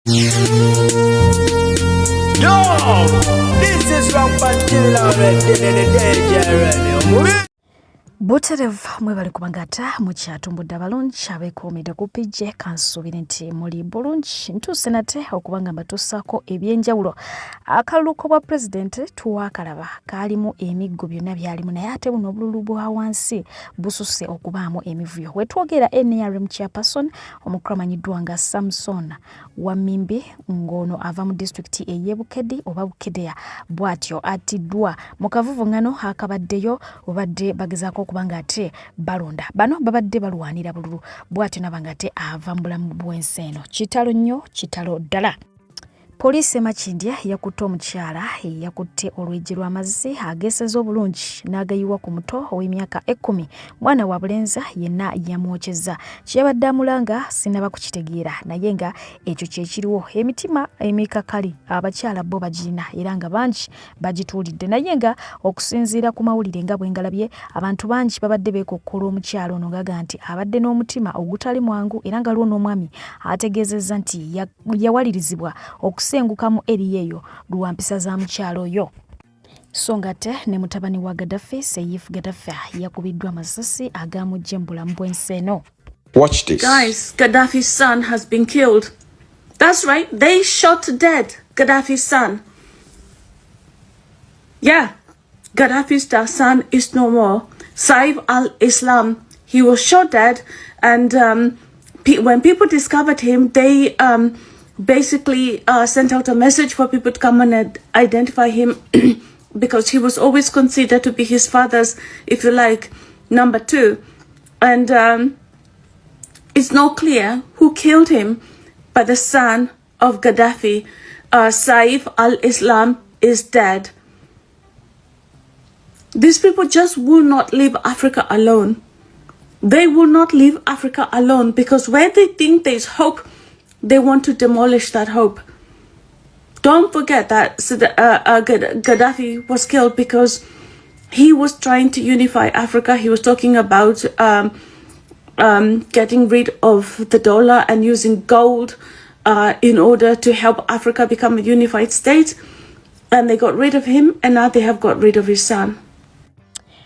Yo, this is Rampant Killer already, the DJ. Buterevu mwebali kubangata mukyatumbudde abalungi abeekuumidde ku PJ kansuubire nti muli bulungi ntuuse nate okubanga mbatuusaako ebyenjawulo. Akalulu bwa pulezidenti tuwaakalaba kaalimu emiggo byonna byalimu naye ate buno obululu bwa wansi bususse okubaamu emivuyo. Wetwogera NRM chairperson omukulu amanyiddwa nga Samson Wamimbi ng'ono ava mu disitulikiti ey'e Bukedde oba Bukedeya bw'atyo attiddwa mu kavuvuŋŋano akabaddeyo obadde bagezaako kubanga ate balonda bano babadde balwanira bululu bw'atyo nabanga ate ava mu bulamu bw'ensi eno. Kitalo nnyo, kitalo ddala. Poliisi Makindye yakutte omukyala yakutte olwejje lw'amazzi ageeseza obulungi n'agayiwa ku muto ow'emyaka 10 mwana wa bulenza yenna yamwokyeza. Kyabadde amulanga sinaba kukitegeera naye nga ekyo kyekiriwo emitima emikakali abakyala bo bagirina era nga bangi bagituulidde naye nga okusinziira ku mawulire nga bwe ngalabye abantu bangi babadde beekokkola omukyala ono gaga nti abadde n'omutima ogutali mwangu era nga lwo n'omwami ategeezezza nti yawalirizibwa sengukamu eriyeyo luwampisa za mukyalo oyo. So ngate ne mutabani wa Gaddafi Seif Gaddafi yakubiddwa amasasi agamujje mu bulamu bw'ensi eno. Watch this. Guys, Gaddafi's son has been killed. That's right, they shot dead Gaddafi's son. Yeah, Gaddafi's son is no more. Saif al-Islam, he was shot dead, and when people discovered him, they basically sent out a message for people to come and identify him because he was always considered to be his father's, if you like, number 2. And it's not clear who killed him, but the son of Gaddafi, Saif al-Islam, is dead. These people just will not leave Africa alone. They will not leave Africa alone because where they think there's hope, they want to demolish that hope. Don't forget that Gaddafi was killed because he was trying to unify Africa. He was talking about getting rid of the dollar and using gold in order to help Africa become a unified state. And they got rid of him, and now they have got rid of his son.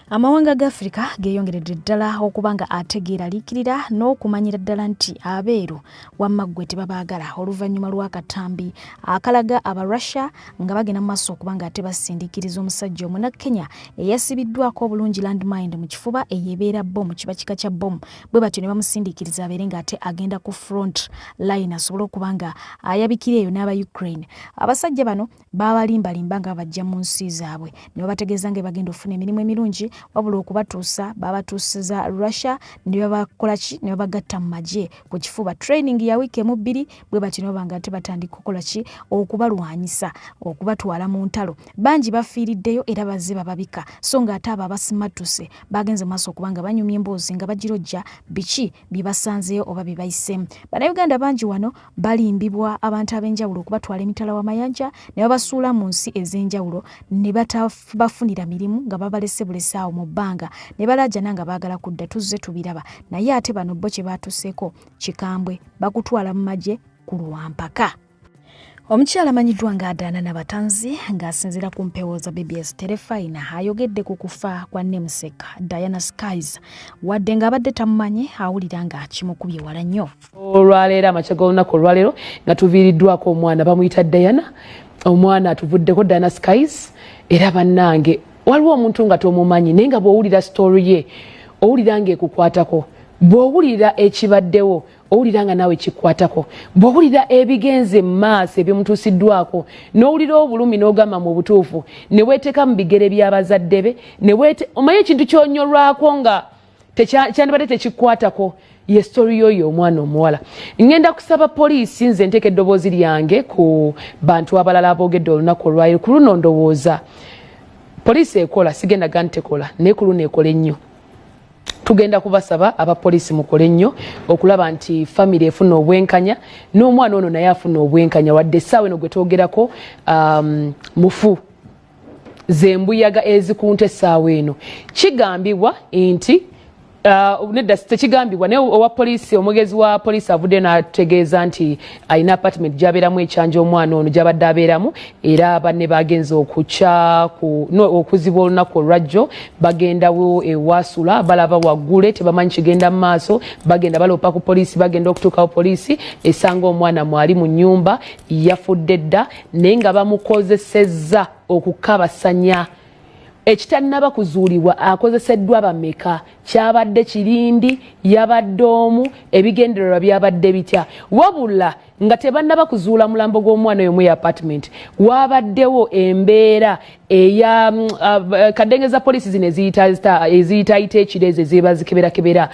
Amawanga ga Afrika geeyongeredde ddala okubanga ategeera liikirira n'okumanyira ddala nti abeeru wamaggwe tebabaagala oluvannyuma lw'akatambi akalaga aba Russia nga bagenda mu maaso okubanga ate basindiikiriza omusajja Omunnakenya eyasibiddwako obulungi landmine mu kifuba eyeebeera bbomu kiba kika kya bbomu bwe batyo ne bamusindiikiriza abeere ng'ate agenda ku front line asobole okubanga ayabikira eyo n'aba Ukraine. Abasajja bano babalimbalimba nga bajja mu nsi zaabwe ne babategeeza nga bagenda ofuna emirimu emirungi wabula okubatuusa babatuusiza Russia ne babakolaki ne babagatta mu magye ku kifuba training ya wiiki emu 2 bwe bati ne babanga ate batandika okukolaki okubalwanyisa okubatwala mu ntalo. Bangi bafiiriddeyo era bazze bababika so nga ate abo abasimatuse bagenze maaso okubanga banyumya emboozi nga bagirojja biki bibasanzeyo oba bibayisemu. Bannayuganda bangi wano balimbibwa abantu ab'enjawulo okubatwala emitala w'amayanja ne babasuula mu nsi ez'enjawulo ne batabafunira mirimu nga babalese bulesa mu bbanga ne balajana nga baagala kudda tuzze tubiraba naye ate bano bo kye baatuseeko kikambwe bakutwala mu magye ku Lwampaka. Omukyala amanyiddwa nga Adana Nabatanzi ng'asinziira ku mpewo za BBS Terefayina ayogedde ku kufa kwa Namesake Diana Skies wadde ng'abadde tamumanyi awulira nga kimukubye wala nnyo. Olwaleero amakya g'olunaku olwaleero nga tuviiriddwako omwana bamuyita Diana, omwana atuvuddeko Diana Skies era bannange waliwo omuntu nga tomumanyi naye nga bw'owulira story ye owulira ng'ekukwatako, bw'owulira ekibaddewo owulira nga naawe kikwatako, bw'owulira ebigenze mu maaso ebimutuusiddwako n'owulira obulumi n'ogamba mu butuufu ne weeteeka mu bigere by'abazadde be omanyi ekintu ky'onyolwako nga kyandibadde tekikwatako ye story y'oyo omwana omuwala. Ngenda kusaba poliisi nze nteeka eddoboozi lyange ku bantu abalala aboogedde olunaku olwaleero ku luno ndowooza poliisi ekola sigenda gantekola naye ku luno ekola ennyo. Tugenda kubasaba abapoliisi mukole nnyo okulaba nti family efuna obwenkanya n'omwana ono naye afuna obwenkanya wadde essaawa eno gwe twogerako mufu zembuyaga ezikunta essaawa eno. Kigambibwa nti nedda tekigambibwa naye owa poliisi omugezi wa poliisi avudde n'ategeeza nti alina apartment gy'abeeramu ekyanja omwana ono gy'abadde abeeramu era banne bagenze okuziba olunaku olwajjo bagendawo ewasula balaba waggule tebamanyi kigenda mu maaso bagenda baloopa ku poliisi bagenda okutuukawo poliisi esanga omwana mwali mu nnyumba yafudde dda naye nga bamukozesezza okukabasanya ekitannaba kuzuulibwa akozeseddwa bameka kyabadde kirindi yabadde omu ebigendererwa byabadde bitya wabula nga tebannaba kuzuula mulambo gw'omwana oyo mu apartment wabaddewo embeera eya kadengeza poliisi zino eziyitayita ekirezi ezibazikeberakebera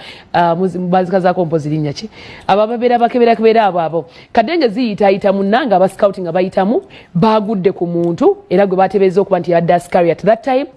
bazikazaako mpozi linnya ki abababeera bakeberakebera abo kadenge ziyitayita munnanga aba scouting nga bayitamu bagudde ku muntu era gwe batebeeza okuba nti yabadde askari at that time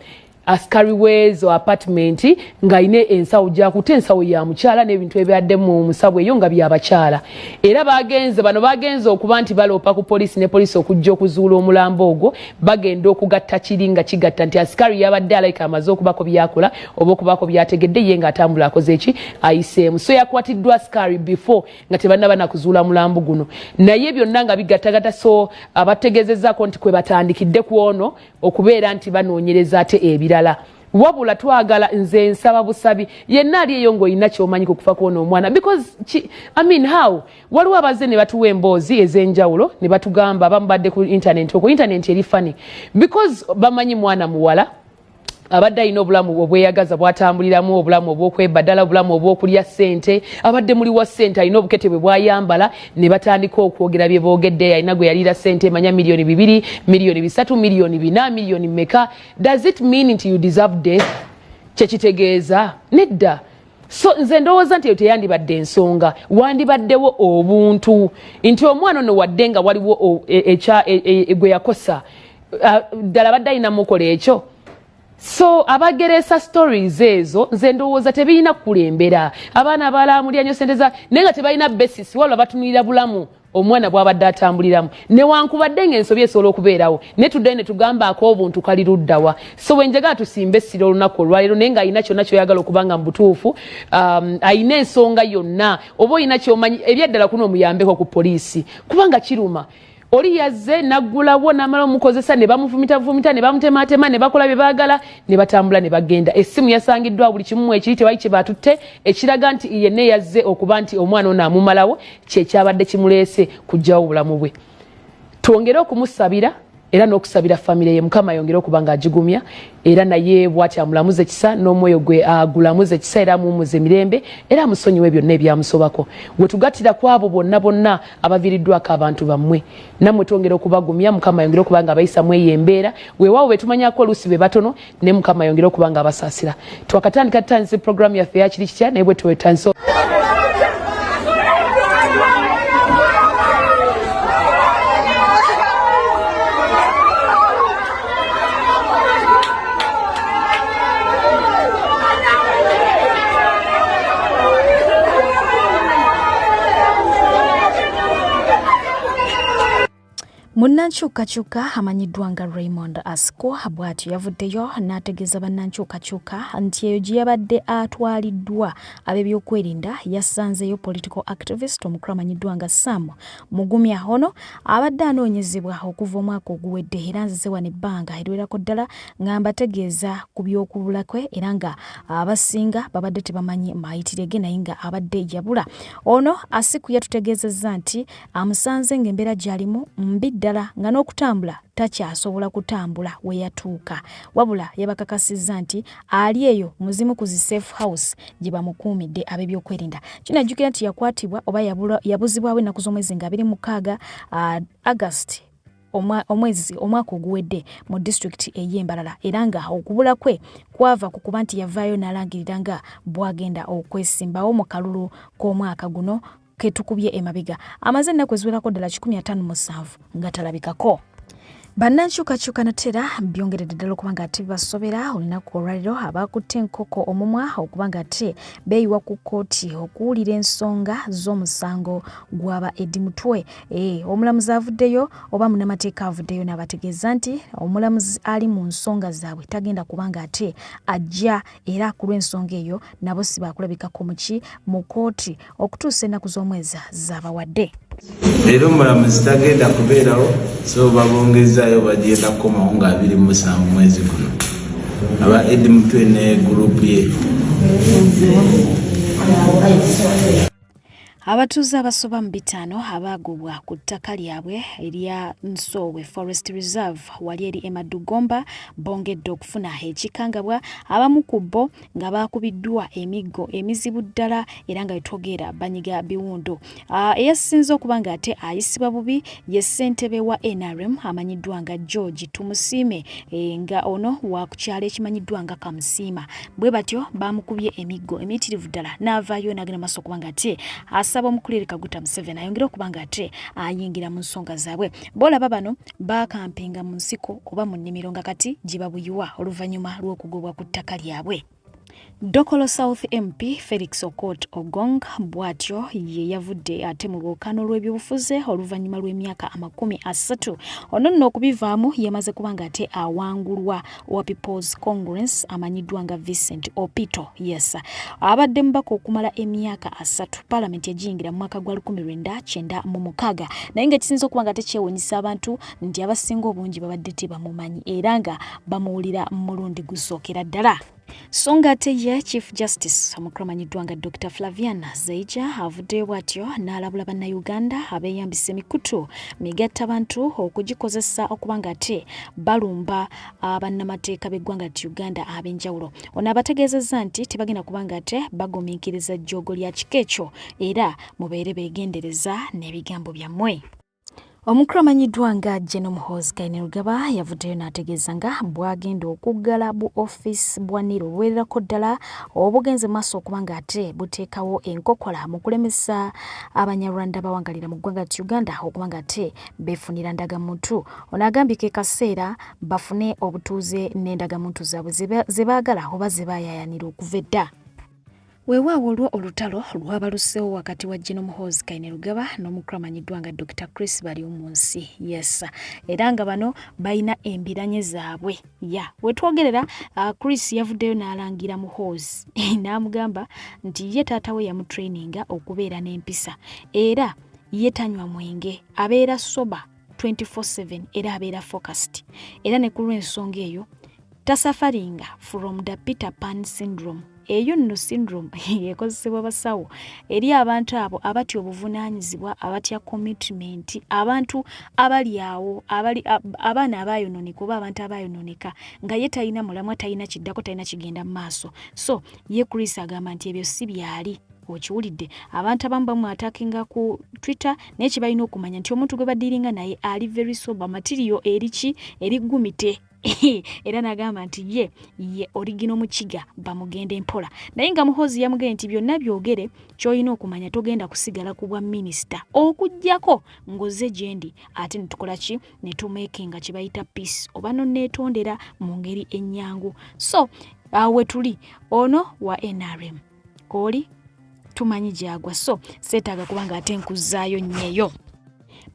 askari wezo apartment nga ine ensawo jakutte ensawo ya mukyala n'ebintu ebyadde mu musawo eyo nga byabakyala era bagenze okuba nti baloopa ku poliisi ne poliisi okujja okuzuula omulambo ogwo bagenda okugatta kiri nga kigatta nti askari yabadde alayika amaze okubako byakola oba okubako byategedde ye nga atambula akoze eki ayiseemu so yakwatiddwa askari before nga tebannaba nakuzuula mulambo guno naye byonna nga bigattagatta so abategezezaako nti kwe batandikidde ku ono okubeera nti banoonyereza ate ebirala wabula twagala nze nsaba busabi yenna ali eyo ng'olina ky'omanyi ku kufa kw'ono omwana because how waliwo abazze ne batuwa emboozi ez'enjawulo ne batugamba bamubadde ku internet eri funny because bamanyi mwana muwala abadde alina obulamu obweyagaza bwatambuliramu obulamu obw'okwebaddala obulamu obw'okulya ssente abadde muli wa ssente alina obukete bwe bwayambala ne batandika okwogera bye boogedde alina gwe yaliira ssente manya miliyoni 2 miliyoni 3 miliyoni 4 miliyoni mmeka does it mean nti you deserve death kyekitegeeza nedda so nze ndowooza nti eyo teyandibadde ensonga wandibaddewo obuntu nti omwana ono wadde nga waliwo gwe yakosa ddala badde alina mukola ekyo so abageresa stories ezo nze ndowooza tebirina kukulembera abaana abalamulya nnyo sente za naye nga tebalina basis waliwo batunulira bulamu omwana bw'abadde atambuliramu newankubadde ng'ensobi esobola okubeerawo ne tuddayo ne tugambaako obuntu kali luddawa so wenjagala tusimbe essira olunaku olwaleero naye ng'alina kyonna kyoyagala okuba nga mu butuufu alina ensonga yonna oba olina kyomanyi ebyaddala kuno omuyambeko ku poliisi kubanga kiruma oli yazze naggulawo n'amala omukozesa ne bamufumita ne bamutematema ne bakola bye baagala ne batambula ne bagenda essimu yasangiddwa buli kimu ekiri tewali kye batutte ekiraga nti yenna yazze okuba nti omwana ono amumalawo kyekyabadde kimuleese kuggyawo obulamu bwe twongere okumusabira era n'okusabira famire ye mukama yongere okuba ng'agigumya era naye bw'ati amulamuze ekisa n'omwoyo gwe agulamuze ekisa era amuwummuze emirembe era amusonyiwe byonna ebyamusobako we tugattira ku abo bonna abaviiriddwako abantu bammwe nammwe twongere okubagumya mukama yongere okuba nga abayisamu eyo embeera weewaawo be tumanyako oluusi be batono ne mukama yongere okuba nga abasaasira twakatandika tutandise puroguramu yaffe yakiri kitya naye bwe twetandise Munnankyukakyuka amanyiddwa nga Raymond Asko bw'atyo yavuddeyo n'ategeeza bannankyukakyuka nti eyo gye yabadde atwaliddwa ab'ebyokwerinda yasanzeeyo political activist omukulu amanyiddwa nga Sam Mugumya ono abadde anoonyezebwa okuva omwaka oguwedde era nzize wano ebbanga eriwerako ddala nga mbategeeza ku by'okubula kwe era nga abasinga babadde tebamanyi mayitire ge naye nga abadde yabula ono Asiku yatutegeezezza nti amusanze ng'embeera gy'alimu mbi ddala nga n'okutambula takyasobola kutambula we yatuuka wabula yabakakasizza nti ali eyo muzimu ku zi safe house gye bamukuumidde ab'ebyokwerinda kinajjukira nti yakwatibwa oba yabuzibwawo ennaku z'omwezi nga 26 August omwaka oguwedde mu disitulikiti ey'Embalala era nga okubula kwe kwava ku kuba nti yavaayo n'alangirira nga bwagenda okwesimbawo mu kalulu k'omwaka guno ketukubye emabega amaze ennaku eziwerako ddala 157 nga talabikako Bannankyukakyuka natera byongeredde ddala okuba nga ate basobera olunaku olwaliro abakutte enkoko omumwa okuba nga ate beeyiwa ku kkooti okuwulira ensonga z'omusango gw'aba Eddie Mutwe. Omulamuzi avuddeyo oba munnamateeka avuddeyo n'abategeeza nti omulamuzi ali mu nsonga zaabwe tagenda kuba nga ate ajja era ku lw'ensonga eyo nabo si baakulabikako mu kkooti okutuusa ennaku z'omwezi zaabawadde. Leero omulamuzi tagenda kubeerawo so babongezaayo bagenda kukomawo nga 27 mwezi guno aba Eddie Mutwe ne gurupu ye. Abatuuze abasoba mu 5 abaagobwa ku ttaka lyabwe erya Nsowe Forest Reserve wali eri Emadugomba bongedde okufuna ekikangabwa abamu ku bo nga baakubiddwa emiggo emizibu ddala era nga bitwogera banyiga biwundo. Eyasinze okuba nga ate ayisibwa bubi ye ssentebe wa NRM amanyiddwa nga George Tumusiime nga ono wa ku kyalo ekimanyiddwa nga Kamusiima. Bwe batyo baamukubye emiggo emitirivu ddala n'avaayo n'agenda maaso okuba nga ate asaba omukulira Kaguta Museveni ayongera okuba nga ate ayingira mu nsonga zaabwe. Boolaba bano baakampinga mu nsiko oba mu nnimiro nga kati gye babuyiwa oluvannyuma lw'okugobwa ku ttaka lyabwe. Dokolo South MP Felix Okot Ogong bwatyo ye yavudde ate mu lwokaano lw'ebyobufuzi oluvannyuma lw'emyaka 30. Ono nno okubivaamu yamaze kuba nga ate awangulwa wa People's Congress amanyiddwa nga Vincent Opito. Yes, abadde mubaka okumala emyaka 3 Parliament yagiyingira mu mwaka gwa 1996 naye nga kisinza okuba nga tekyewuunyisa abantu nti abasinga obungi babadde tebamumanyi era nga bamuwulira mulundi gusookera ddala. Songa ate ye Chief Justice omukramanyiddwa nga Dr. Flaviana Zaija avuddeyo bw'atyo n'alabula bannayuganda abeeyambisa emikutu migattabantu okugikozesa okuba nga ate balumba bannamateeka b'eggwanga lya Uganda ab'enjawulo. Ono abategeezezza nti tebagenda kuba nga ate bagumiikiriza jjoogo lya kika ekyo era mubeere beegendereza n'ebigambo byammwe. Omukulu amanyiddwa nga General Muhoozi Kainerugaba yavuddeyo n'ategeeza nga bwagenda okuggala bu office bwa Nilo olwererako ddala obugenze maaso okuba nga ate buteekawo enkokola mu kulemesa Abanyarwanda abawangalira mu ggwanga lya Uganda okuba nga ate beefunira ndagamuntu. Ono agambye ke kaseera bafune obutuuze n'endagamuntu zaabwe ze baagala oba ze baayayanira okuva edda. Weewaawo olwo olutalo lwabaluseewo wakati wa General Muhoozi Kainerugaba n'omukulu amanyiddwa nga Dr. Chris Baryomunsi. Yes, era nga bano balina embiranye zaabwe. Wetwogerera Chris yavuddeyo n'alangira Muhoozi n'amugamba nti ye taata we yamutraininga okubeera n'empisa era ye tanywa mwenge abeera soba 24/7 era abeera focused era ne ku lw'ensonga eyo tasafaringa from the Peter Pan syndrome. Eyo nno syndrome ekozesebwa basawo eri abantu abo abatya obuvunaanyizibwa abatya commitment abantu abali awo abaana abayononeka oba abantu abayononeka nga ye talina mulamwa talina kiddako talina kigenda mu maaso. So ye Chris agamba nti ebyo si byali okiwulidde abantu abamu bamwatakinga ku Twitter naye kye balina okumanya nti omuntu gwe badiringa naye ali very sober material eriki erigumite era nagamba nti ye origino mukiga bamugenda empola naye nga Muhoozi yamugenda nti byonna byogere ky'olina okumanya togenda kusigala ku bwa minisita okujjako ngoze gyendi ate netukola ki netumakinga kye bayita peace oba nonneetondera mu ngeri ennyangu. So awe tuli ono wa NRM kooli tumanyi gyagwa so seetaaga kubanga ate nkuzaayo nnyeyo.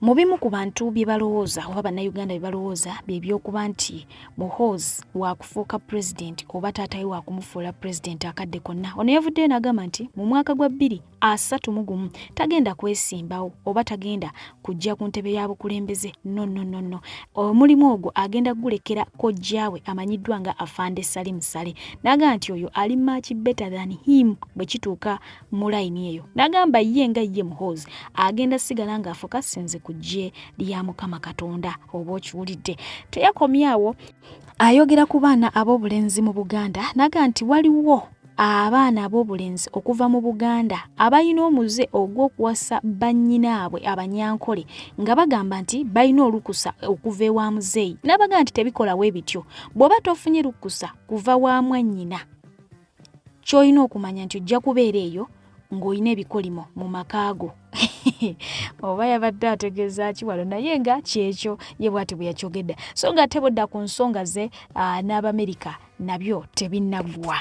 Mu bimu ku bantu bye balowooza oba bannayuganda bye balowooza bye by'okuba nti Muhoozi waakufuuka pulezidenti oba taatawe waakumufuula pulezidenti akadde konna. Ono yavuddeyo n'agamba nti mu mwaka gwa 2031 tagenda kwesimbawo oba tagenda kujja ku ntebe ya bukulembeze no. Omulimu ogwo agenda gulekera kojjaawe amanyiddwa nga Afande Salim Sale. N'agamba nti oyo ali much better than him bwe kituuka mu layini eyo. N'agamba ye nga ye Muhoozi agenda sigala nga afokasinze kujje lya Mukama Katonda oba okiwulidde. Teyakomyawo ayogera ku baana ab'obulenzi mu Buganda n'agamba nti waliwo abaana ab'obulenzi okuva mu Buganda abalina omuze ogw'okuwasa bannyinaabwe abanyankole nga bagamba nti balina olukusa okuva ewa muzeeyi n'abagamba nti tebikolawo ebityo bw'oba tofunye lukusa kuva wa mwannyina ky'olina okumanya nti ojja kubeera eyo ng'olina ebikolimo mu makaago oba yabadde ategeeza ki wano naye nga kyekyo ye bw'ati bwe yakyogedde so nga tebodda ku nsonga ze n'Abamerika nabyo tebinnagwa.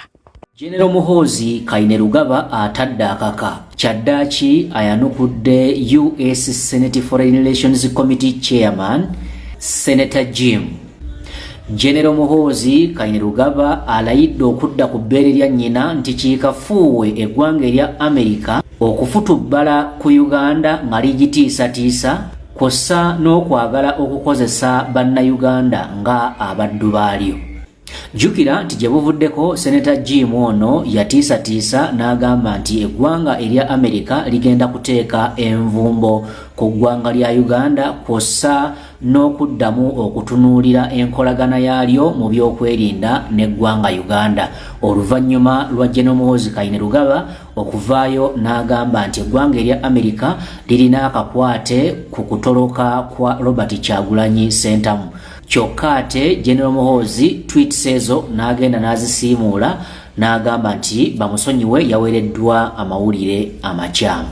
General Muhoozi Kainerugaba atadde akaka kyaddaaki ayanukudde US Senate Foreign Relations Committee Chairman Senator Jim. General Muhoozi Kainerugaba alayidde okudda ku bbeere lya nnyina nti kiikafuuwe eggwanga erya Amerika okufutubbala ku Uganda nga ligitiisatiisa kw'ossa n'okwagala okukozesa bannayuganda nga abaddu baalyo. Jukira nti gye buvuddeko Senator Jim ono yatiisatiisa n'agamba nti eggwanga erya Amerika ligenda kuteeka envumbo ku ggwanga lya Uganda kw'ossa n'okuddamu okutunuulira enkolagana yaalyo mu by'okwerinda n'eggwanga Uganda. Oluvannyuma lwa General Muhoozi Kainerugaba okuvaayo n'agamba nti eggwanga erya Amerika lirina akakwate ku kutoloka kwa Robert Kyagulanyi Ssentamu. Kyokka ate General Muhoozi tweets ezo n'agenda n'azisiimuula n'agamba nti bamusonyiwe yaweereddwa amawulire amakyamu.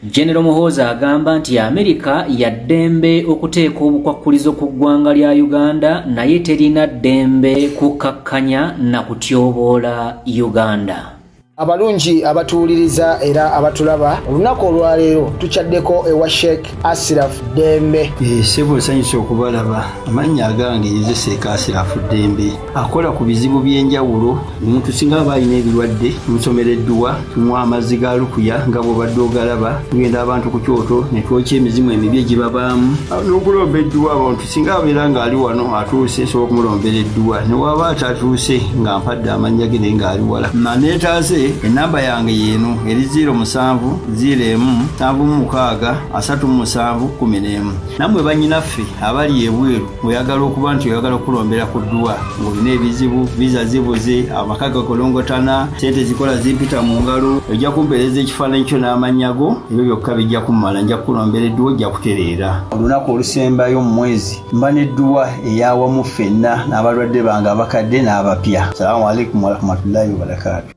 General Muhoozi agamba nti Amerika ya ddembe okuteeka obukwakkulizo ku ggwanga lya Uganda naye terina ddembe kukkakkanya na kutyoboola Uganda. Abalungi abatuuliriza era abatulaba olunaku olwaleero tukyaddeko ewa Sheikh Ashraf Dembe. Sebo nsanyusa okubalaba. Amannya agange ye Sheikh Ashraf Dembe akola ku bizibu by'enjawulo. Omuntu singa aba alina ebirwadde musomereddwa tumuwa amazzi ga lukuya nga bw'obadde ogalaba tugenda abantu ku kyoto ne twokya emizimu emibi egibabaamu n'okulomba edduwa. Abantu singa abeera ng'ali wano atuuse sobola okumulombera edduwa ne waba atatuuse nga mpadde amannya ge naye ng'ali wala neetaase. Enamba yange yeno eri 0707363711. Namwe bannyinaffe abali ebweru oyagala okuba nti oyagala okulombera ku dduwa ng'olina ebizibu viza zibuze amaka gakolongotana sente zikola zimpita mu ngalo ojja kumpeereza ekifaananyi kyo n'amanyago ebyo byokka bijja kummala nja kulombera edduwa ojja kutereera. Olunaku olusembayo mu mwezi mba n'edduwa eyawamu ffenna n'abalwadde bange abakadde n'abapya. Salaamu alaikum warahmatullahi wabarakatuh.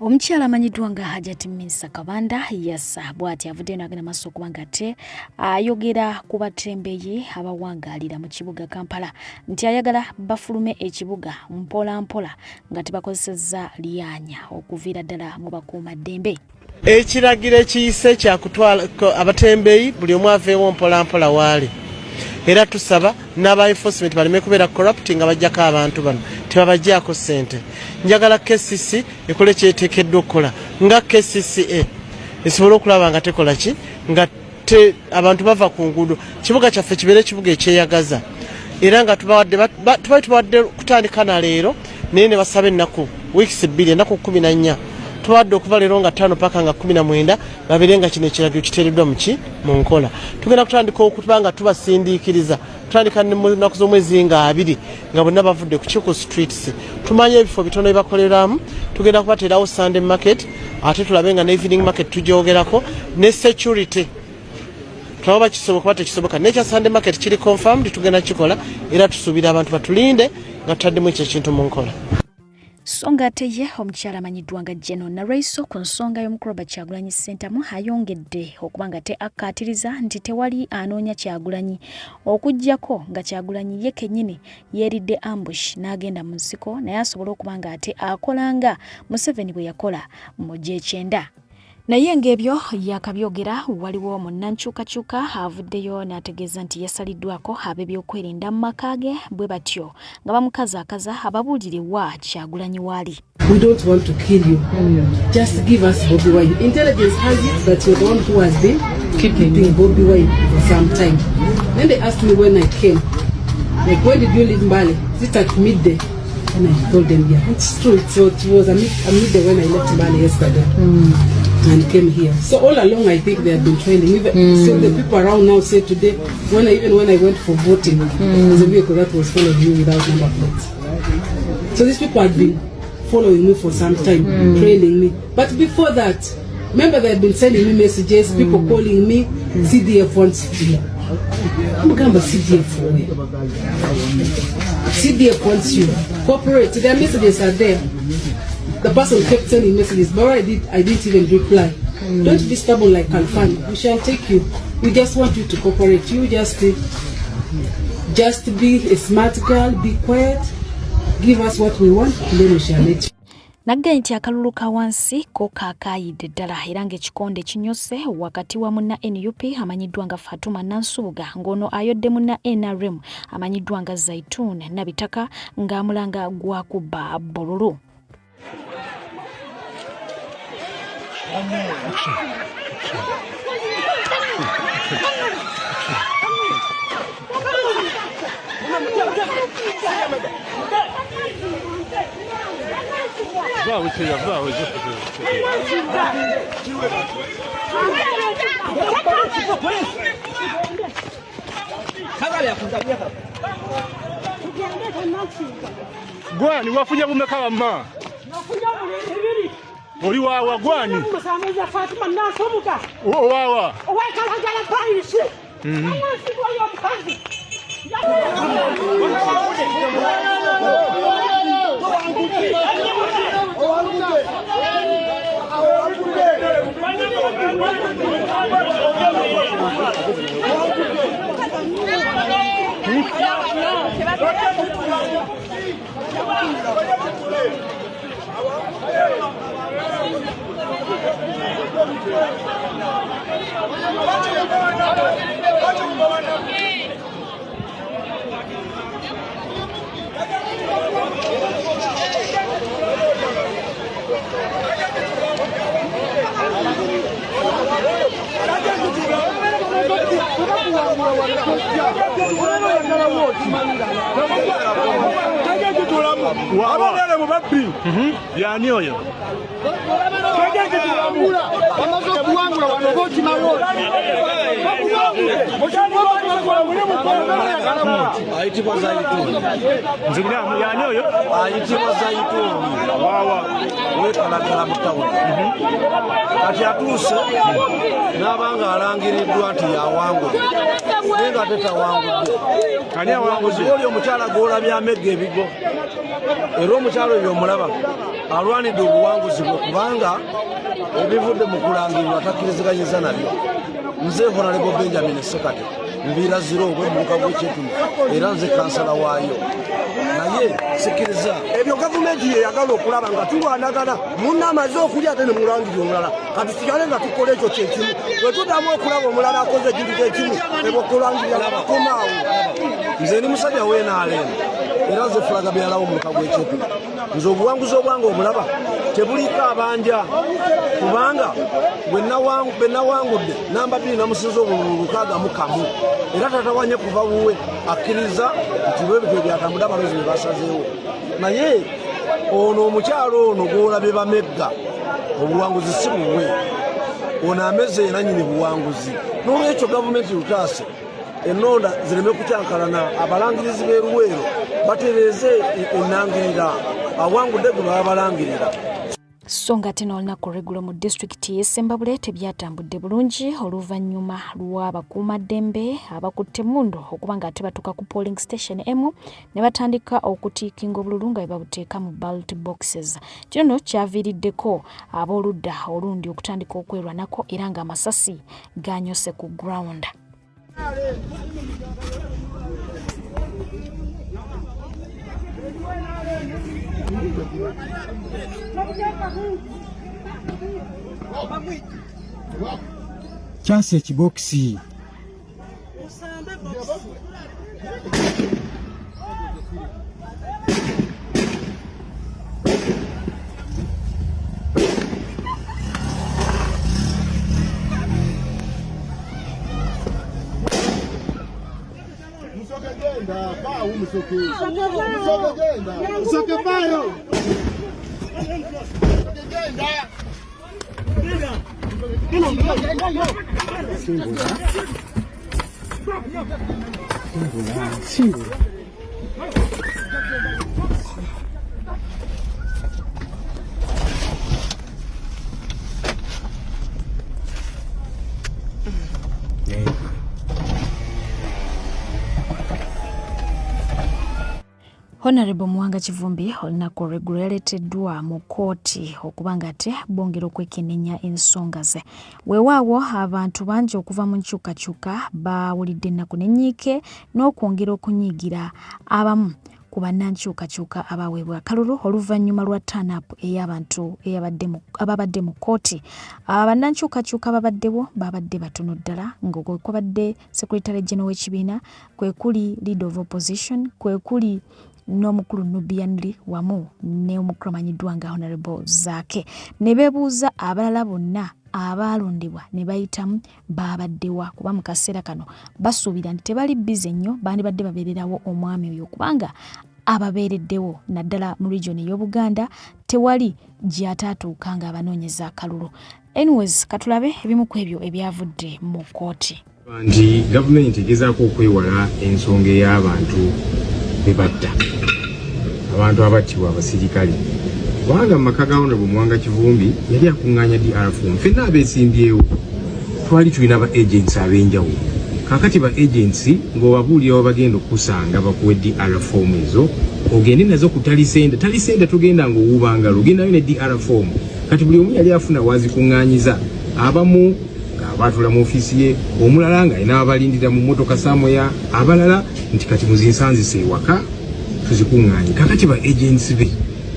Omukyala amanyiddwa nga Hajati Minsa Kabanda yassa bw'ati avuddeyo n'agenda maaso okuba nga ate ayogera ku batembeeyi abawangaalira mu kibuga Kampala nti ayagala bafulume ekibuga mpola mpola nga tebakozesezza lyanya okuviira ddala mu bakuumaddembe. Ekiragiro ekiyise kyakutwala abatembeeyi buli omu aveewo mpola mpola waali. Era tusaba n'aba enforcement baleme kubeera corrupt nga bajjako abantu bano tebabajjaako ssente. Njagala KCC ekole kyeteekeddwa okukola nga KCCA esobola okulaba nga tekola ki nga abantu bava ku nguudo kibuga kyaffe kibeere ekibuga ekyeyagaza era nga tubawadde kutandika na leero naye ne basaba ennaku weeks 2 ennaku 14 tuwadde okuva leero nga 5 paka nga 19 babeere nga kino ekiragiro kiteereddwa mu nkola. Tugenda kutandika okuba nga tubasindiikiriza tutandika ne mu nnaku z'omwezi nga 2 nga bonna bavudde ku Kiku streets. Tumanye ebifo bitono ebibakoleramu tugenda kubateerawo Sunday market ate tulabe nga ne evening market tujoogerako ne security tulaba kisoboka kuba tekisoboka nekya Sunday market kiri confirmed tugenda kikola era tusuubira abantu batulinde nga tutaddemu ekyo ekintu mu nkola. Songa teye omukyala amanyiddwa nga General Naraiso ku nsonga y'omukulu Kyagulanyi Ssentamu ayongedde okuba nga akkaatiriza nti tewali anoonya Kyagulanyi okuggyako nga Kyagulanyi ye kennyini yeeridde ambush n'agenda mu nsiko naye asobola okuba nga ate akolanga Museveni bwe yakola mu G9. Naye ng'ebyo yakabyogera waliwo munnankyukakyuka avuddeyo n'ategeeza nti yasaliddwako ab'ebyokwerinda mu maka ge bwe batyo nga bamukazaakaza ababuulire wa Kyagulanyi waali. We don't want to kill you. Just give us Bobi Wine. Intelligence has it that you're the one who has been keeping Bobi Wine for some time. Then they asked me when I came, like, when did you leave Mbale? Is it at midday? And I told them, yeah, it's true. So it was a midday when I left Mbale yesterday. And came here. So all along, I think they have been training. So the people around now say today, when I went for voting, there's a vehicle that was following me without number plates. So these people had been following me for some time, trailing me. But before that, remember they had been sending me messages, people calling me, CDF wants you. I'm going to CDF for you. CDF wants you. Cooperate. Their messages are there. The person kept sending messages, but I didn't even reply. Don't be stubborn like Kalfani. We shall take you. We just want you to cooperate. You just be a smart girl, be quiet, give us what we want, and then we shall let you. Naggaye nti akalulu ka wansi ko kaakayidde ddala era ng'ekikonde kinyose wakati wa munna NUP amanyiddwa nga Fatuma Nansubuga ng'ono ayodde munna NRM amanyiddwa nga Zaitun Nabitaka ng'amulanga gwakubba Bululu. Gwani wafunya bumeka wamma oli wawa gwani musamuza Fatuma Nansubuga wawa owekalagala paisi oyo mukazi Abagale mu babbi yani oyo ayitibwa Zaitun nzigiramu yani oyo ayitibwa Zaitun wawa wekalagala mu tawuni kati atuuse n'abanga alangiriddwa nti yawangudde naye nga tetawangudde ani awangudde oli omukyala gw'olabye amegga ebigo era omukyala oyo omulaba alwanidde obuwanguzi bwe kubanga ebivudde mu kulangirirwa takkiriziganyizza nabyo. Nze Honorable Benjamin Sekate Mvira zero omuluka gw'ekyetuni era nze kansala waayo naye sikiriza ebyo gavumenti ye yagala okulaba nga tulwanagana munna amaze okulya ate ne mulangirira omulala kati sigale nga tukola ekyo kyekimu bwe tuddamu okulaba omulala akoze ekintu kyekimu ebyo okulangirira bakomaawo. Nze ni musajja w'enaalemu era nze fulaga byalawo omuluka gw'ekyetuni. Nze obuwanguzi obwange obulaba tebuliko abanja kubanga bwe nawangudde namba 2 namusinza obululu 6 era tatawanye kuva wuwe akkiriza nti lwebitwe byatambudde abaloozi bye basazeewo. Naye ono omukyalo ono gw'olabye bamegga obuwanguzi si buwe ono ameze era nyini buwanguzi. N'olwekyo gavumenti lutaase ennonda zireme kucyankalana abalangirizi b'eruweero batereeze ennangirira awangudde gwe baba balangirira. So ng'ate n'olunaku olw'eggulo mu disitulikiti y'e Ssembabule tebyatambudde bulungi oluvannyuma lw'abakuumaddembe abakutte emmundu okuba ng'ate batuuka ku polling station emu ne batandika okutiikinga obululu nga babuteeka mu ballot boxes. Kino nno kyaviiriddeko ab'oludda olundi okutandika okwerwanako era ng'amasasi ganyose ku ground. Kyasi ekibokisi Honorable Muwanga Kivumbi olunaku regulatedwa mu kooti okubanga ate bongera okwekenneenya ensonga ze. Weewaawo abantu bangi okuva mu nkyukakyuka bawulidde ennaku n'ennyiike n'okwongera okunyiigira abamu ku bannankyukakyuka abaweebwa akalulu oluvannyuma lwa turn-up ey'abantu ababadde mu kooti. Bannankyukakyuka ababaddewo babadde batono ddala ng'okwo kwabadde Secretary General w'ekibiina, kwe kuli Leader of Opposition, kwe kuli n'omukulu Nubianli wamu n'omukulu amanyiddwa nga Honorable Zaake. Ne beebuuza abalala bonna abaalondebwa ne bayitamu babaddewa kuba mu kaseera kano basuubira nti tebali bize nnyo bandibadde babeererawo omwami oyo kubanga ababeereddewo naddala mu region ey'Obuganda tewali gy'ataatuuka nga abanoonyeza akalulu. Anyways, katulabe ebimu ku ebyo ebyavudde mu kooti. Nti gavumenti egezaako okwewala ensonga ey'abantu bebatta, abantu abattibwa abasirikale. Kubanga mu maka ga Honorable Muwanga Kivumbi yali akuŋŋaanya DRFOM. Ffenna abeesimbyewo twali tulina ba agents ab'enjawulo. Kaakati ba agents ng'obabuulirawo bagenda okusanga bakuwe DRFOM ezo, ogende nazo ku talisenda. Talisenda togenda ng'owuubangalo, ogendayo ne DRFOM. Kati buli omu yali afuna wazikuŋŋaanyiza. Abamu ng'abaatula mu ofiisi ye, omulala ng'alina abalindira mu mmotoka Samoya, abalala nti kati muzinsanzise ewaka tuzikuŋŋaanye. Kaakati ba agents be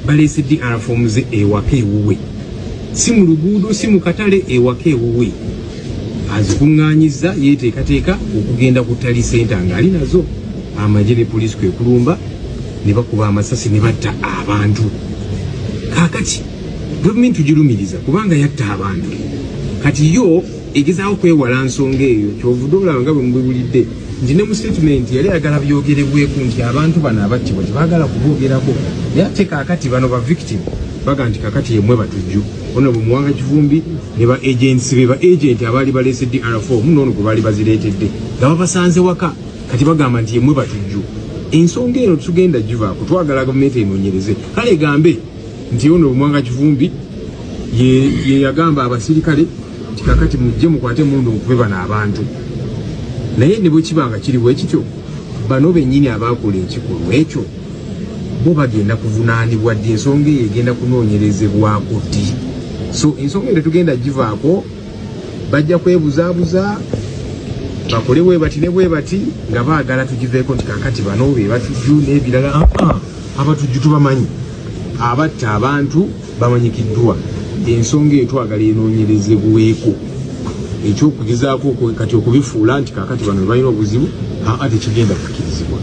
baleese DRFOM ze ewaka ewuwe, si mu luguudo si mu katale, ewaka ewuwe. Azikuŋŋaanyiza yeeteekateeka okugenda ku tali senta ng'ali nazo. Amagye ne poliisi kwe kulumba ne bakuba amasasi ne batta abantu. Kaakati gavumenti tugirumiriza kubanga yatta abantu. Kati yo egezaawo kwewala nsonga eyo, kyovudde olaba nga bwe mubulidde nti ne mu statement yali ayagala byogerebweku nti abantu bano abattibwa tebaagala kuboogerako. Naye ate kaakati bano ba victim baga nti kaakati yemmwe batujju. Honorable Muwanga Kivumbi ne ba agents be ba agent abaali baleese DRFOM n'ono gwe baali bazireetedde nga babasanze waka, kati bagamba nti yemmwe batujju. Ensonga eno tugenda givaako, twagala gavumenti enoonyereze. Kale egambe nti Honorable Muwanga Kivumbi ye yagamba abasirikale nti kaakati mujje mukwate mundu mukube bano abantu. Naye ne bwe kibanga kiri bwe kityo, bano bennyini abaakola ekikolwa ekyo bo bagenda kuvunaanibwa ddi, ensonga eyo egenda kunoonyerezebwako ddi. So ensonga eyo tugenda givaako, bajja kwebuzaabuza bakole bwe bati ne bwe bati nga baagala tugiveeko nti kaakati bano be batujju n'ebirala. Abatujju tubamanyi, abatta abantu bamanyikiddwa. Ensonga eyo twagala enoonyerezebweko. Ekyokugezaako kati okubifuula nti kaakati bano balina obuzibu, tekigenda kukkirizibwa.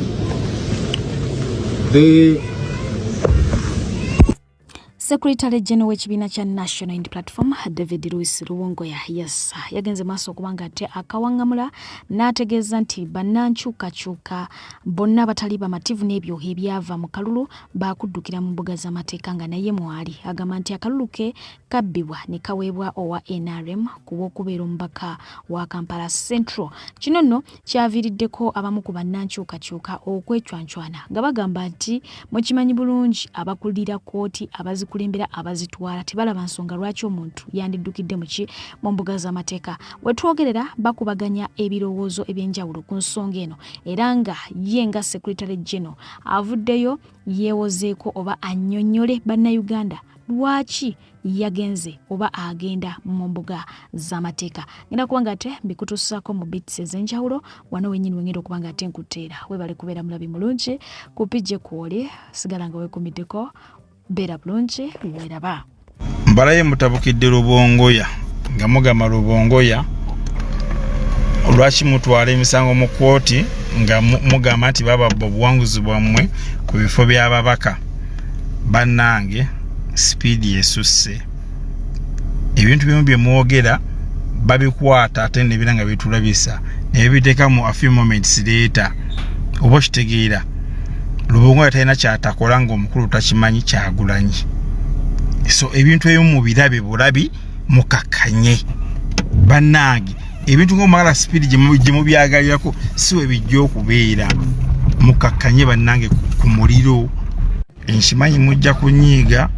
Secretary General w'ekibiina kya National Unity Platform David Louis Luwongoya yagenze maaso okubanga ate akawaŋŋamula n'ategeeza nti bannankyukakyuka bonna abatali bamativu n'ebyo ebyava mu kalulu baakuddukira mu mbuga z'amateeka nga naye mwali. Agamba nti akalulu ke kabbibwa ne kaweebwa owa NRM ku bw'okubeera omubaka wa Kampala Central. Kino nno kyaviiriddeko abamu ku bannankyukakyuka okwecwancwana nga bagamba nti mukimanyi bulungi abakulira kooti abazikulembera abazitwala tebalaba nsonga lwaki omuntu yandiddukidde mu mbuga z'amateeka. We twogerera bakubaganya ebirowoozo eby'enjawulo ku nsonga eno era nga ye nga Secretary General avuddeyo yeewozeeko oba annyonnyole bannayuganda lwaki yagenze oba agenda mu mbuga z'amateeka. Ngenda kubanga ate mbikutuusako mu bits ez'enjawulo wano wenyini wengenda okubanga ate nkuteera. Webale kubeera mulabi mulungi kupijje kwoli sigala nga weekumiddeko. Beera bulungi weeraba. Mbalaye mutabukidde Lubongoya nga mugamba Lubongoya lwaki mutwala emisango mu kkooti nga mugamba nti bababba obuwanguzi bwammwe ku bifo by'ababaka. Bannange sipiidi esusse, ebintu bimu bye mwogera babikwata ate nebira nga bitulabisa naye biteeka mu a few moments later oba okitegeera. Lubongoya talina kyatakola ng'omukulu takimanyi Kyagulanyi. So ebintu ebimu mu birabe bulabi mukakkanye. Bannange ebintu ng'omwagala sipiidi gye mubyagalirako si we bijja okubeera. Mukakkanye bannange ku muliro. Enkimanyi mujja kunyiiga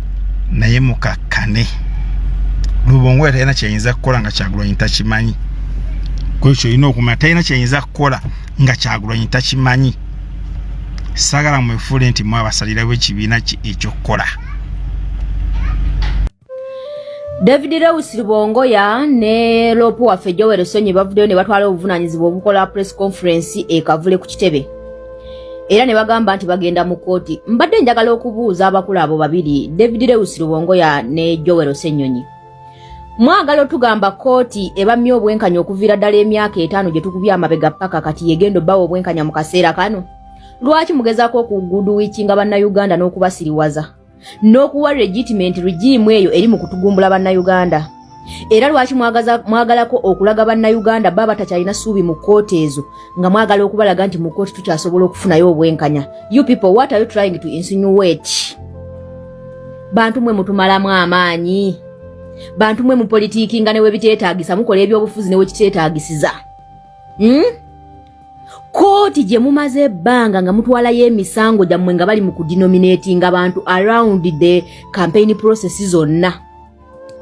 naye mukakkane. Lubongoya talina kyayinza kukola nga Kyagulanyi takimanyi. Kwekyo olina okumanya talina kyayinza kukola nga Kyagulanyi takimanyi. sagala mwefuule nti mwabasalirawo ekibiina ekyokukola. David Lewis Rubongoya ne Lopo waffe Joel Sonyi bavuddeyo ne batwala obuvunanyizibwa obukola press conference ekavule ku kitebe. Era ne bagamba nti bagenda mu kooti. Mbadde njagala okubuuza abakulu abo babiri, David Lewis Rubongoya ne Joel Senyonyi. Mwagala otugamba kooti ebamye obwenkanya okuviira ddala emyaka 5 gye tukubya amabega paka kati yegendo bawo obwenkanya mu kaseera kano. Lwaki mugezaako okuguduwikinga bannayuganda n'okubasiriwaza n'okuwa legitimate regime eyo eri mu kutugumbula bannayuganda? Era lwaki mwagalako okulaga bannayuganda baba takyalina ssuubi mu kooti ezo nga mwagala okubalaga nti mu kooti tukyasobola okufunayo obwenkanya? You people, what are you trying to insinuate? Bantu mwe mutumalamu amaanyi. Bantu mwe mu politiki nga ne we biteetaagisa mukola ebyobufuzi ne we kiteetaagisiza. Kooti gye mumaze ebbanga nga mutwalayo emisango gyammwe nga bali mu kudenominating abantu around the campaign process zonna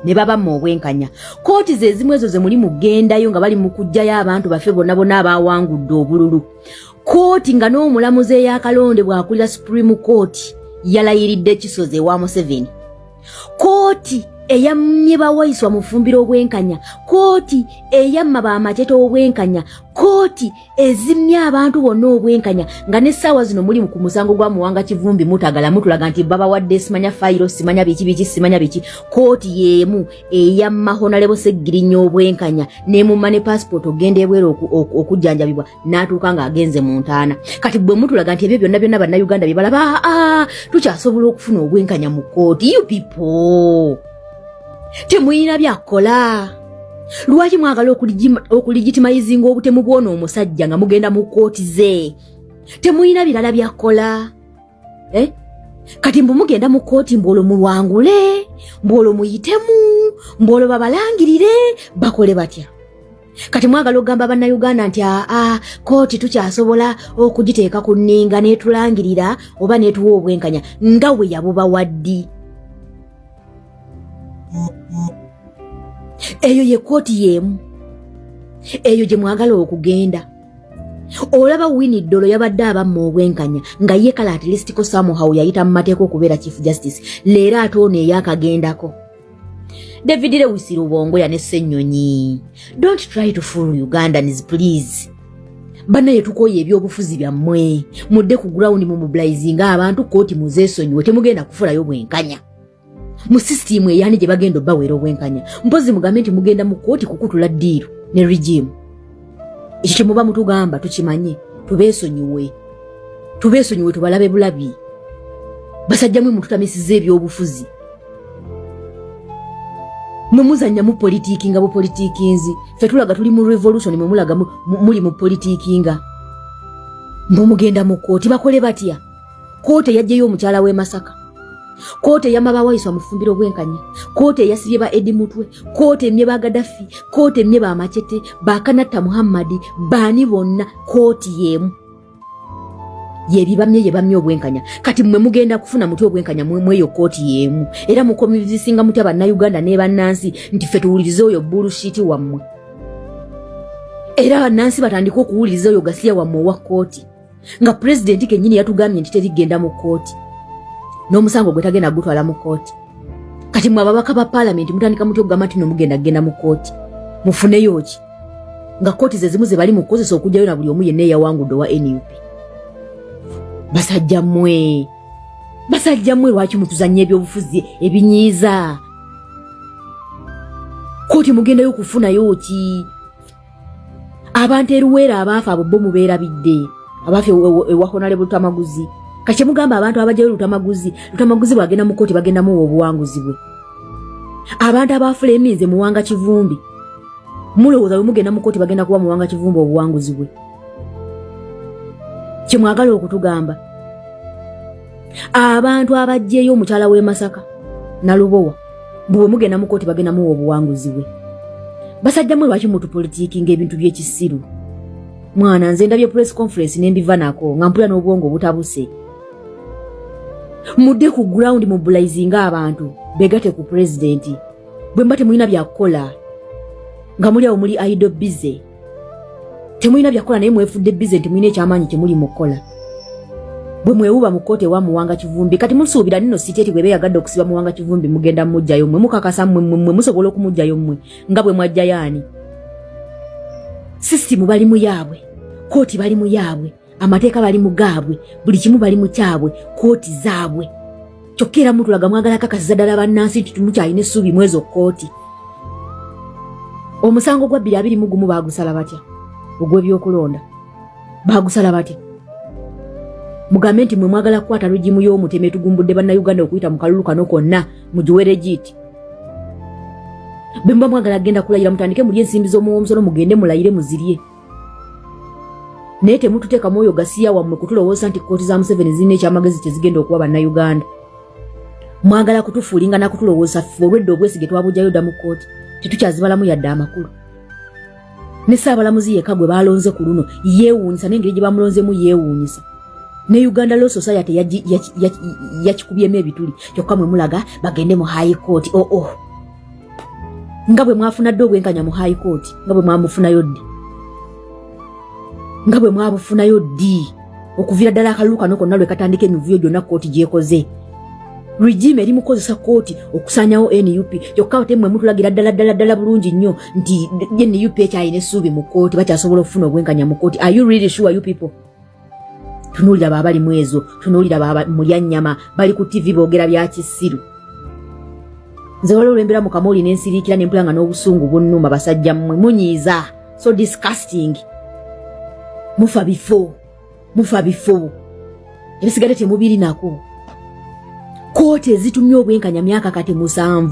ne baba mu obwenkanya. Kooti ze zimu ezo ze muli mugendayo nga bali mu kujjayo abantu baffe bonna bonna abaawangudde obululu. Kooti nga n'omulamuzi ey'akalonde bw'akulira Supreme Court yalayiridde Kisoze wa Museveni. Kooti eyamye bawayiswa mu ffumbiro obwenkanya. Kooti eyamma b'amateto obwenkanya. Kooti ezimye abantu bonna obwenkanya nga n'essaawa zino muli ku musango gwa Muwanga Kivumbi mutagala mutulaga nti baba wadde simanya fayiro simanya biki simanya biki. Kooti yeemu eyamma Honorable Segirinnya obwenkanya n'emumma ne passport ogenda ebweru okujjanjabibwa n'atuuka ng'agenze mu ntaana. Kati bwe mutulaga nti ebyo byonna bannayuganda bye balaba tukyasobola okufuna obwenkanya mu kooti. You people temuyina byakola. Lwaki mwagala okuligitimizinga obutemu bw'ono omusajja nga mugenda mu kooti ze? Temuyina birala byakola. Kati mbu mugenda mu kooti mbolo mulwangule, mbolo muyitemu, mbolo babalangirire, bakole batya? Kati mwagala ogamba bannayuganda nti kooti tukyasobola okugiteeka ku nninga n'etulangirira oba n'etuwa obwenkanya nga we yabuba waddi. Eyo ye kooti yemu. Eyo gye mwagala okugenda. Olaba Winnie Dolo yabadde abamma obwenkanya nga ye kala at least ko somehow yayita mu mateeko okubeera Chief Justice. Leero ate ono eyakagendako. David Lewis Rubongoya ne Ssenyonyi, don't try to fool Ugandans please. Bannaye tukoye ebyobufuzi byammwe mudde ku ground mu mobilizing abantu kooti muzeesonyiwe temugenda kufulayo bwenkanya. Mu system eyani gye bagenda bawera obwenkanya. Mpozi mugambe nti mugenda mu kooti kukutula ddiiru ne regime. Ekyo kye muba mutugamba tukimanye. Tubeesonyiwe tubalabe bulabi. Basajja mwe mututamisiza ebyobufuzi. Mumuzanya mu politiki nga bu politikinzi. Ffe tulaga tuli mu revolution mumulaga muli mu politiki nga. Mugenda mu kooti bakole batya? Kooti yajjeyo omukyala w'e Masaka. Kote ya mabawayiswa mufumbiro obwenkanya. Kote yasibye ba Edi Mutwe. Kote emye ba Gaddafi. Kote emye ba Machete. Ba Kanatta Muhammadi. Bani bonna kooti yemu. Yebamye obwenkanya. Kati mwe mugenda kufuna muti obwenkanya mweyo kooti yemu. Era mukomizisinga muti abannayuganda ne bannansi nti ffe tuwulirize oyo bullshit wammwe. Era bannansi batandika okuwuliriza oyo gasiya wammwe wa kooti. Nga president kennyini yatugambye nti terigenda mu kooti. N'omusango gwe tagenda gutwala mu kooti. Kati mwe ababaka ba parliament mutandika muti okugamba nti mugenda mu kooti. Mufuneyo ki? Nga kooti ze zimu ze bali mu kukozesa okujjayo na buli omu yenna eyawangudde wa NUP. Basajja mmwe lwaki mutuzannya ebyobufuzi ebinyiiza? Kooti mugendayo okufunayo ki? Abantu eruweera abaafa abo bo mubeerabidde. Abaafa ewa Honorable Lutamaguzi. Kati mugamba abantu abajjayo Lutamaguzi bwagenda mu kooti bagendamu obuwanguzi bwe. Abantu abaafula eminze Muwanga Kivumbi. Mulowooza bwe mugenda mu kooti bagenda kuba Muwanga Kivumbi obuwanguzi bwe. Kye mwagala okutugamba. Abantu abajjeyo omukyala w'e Masaka na Lubowa bwe mugenda mu kooti bagendamu obuwanguzi bwe. Basajja mwe lwaki mutupolitiki ng'ebintu by'ekisiru. Mwana nze ndabye press conference n'embiva nako nga mpula n'obwongo butabuse. Mudde ku ground mobilizing abantu begate ku president. Bwe mbate mulina byakola. Nga muli awo muli idle busy. Temulina byakola naye mwefudde busy nti mulina ekyamaanyi kye muli mukola. bwe mwewuba mu kooti wa Muwanga Kivumbi kati musuubira nino siteti bwe beyagadde okusiba Muwanga Kivumbi mugenda mujjayo mmwe mukakasa mmwe musobola okumujjayo mmwe nga bwe mwajja yaani system bali mu yaabwe kooti bali mu yaabwe amateeka bali mu gaabwe buli kimu bali mu kyabwe kooti zaabwe kyokera mutulaga mwagala kakasiza ddala bannansi tutumukyayina essuubi mwezo kooti omusango gwa 221 baagusala batya ogw'ebyokulonda baagusala batya mugambe nti mwe mwagala kukwata rugimu y'omuteme tugumbudde bannayuganda okuyita mu kalulu kano konna mugiwere giti bemba mwagala genda kulayira mutandike mulye ensimbi z'omuwomusolo mugende mulayire muzirye naye temututeeka mwoyo gasiya wammwe kutulowooza nti kooti za Museveni zirina ekyamagezi tezigenda okuwa bannayuganda mwagala kutufuulinga nakutulowooza ffe olwedde obwesige twabujjayo dda mu kooti tetukyazibalamu yadde amakulu ne Ssaabalamuzi yekka gwe baalonze ku luno yeewuunyisa n'engeri gye bamulonzemu yeewuunyisa ne Uganda Law Society yakikubyemu ebituli kyokka mwe mulaga bagende mu high court nga bwe mwafuna dde obwenkanya mu high court nga bwe mwamufunayo ddi nga bwe mwabufunayo ddi okuviira ddala akalulu kano konna lwe katandika emivuyo gyonna kooti gyekoze regime eri mukozesa kooti okusanyawo NUP kyokka ate mmwe mutulagira ddala bulungi nnyo nti NUP ekyalina essuubi mu kooti bakyasobola okufuna obwenkanya mu kooti. Are you really sure you people? Tunuulira baabali mu ezo, tunuulira baaba mulya nnyama bali ku TV boogera bya kisiru. Nze waliwo olwembera mu kamooli n'ensiriikira n'empulanga n'obusungu bunnuma basajja mmwe munyiiza. So disgusting. Mufa bifo. Ebisigadde temubiri nako. Kooti ezitumye obwenkanya myaka kati 7.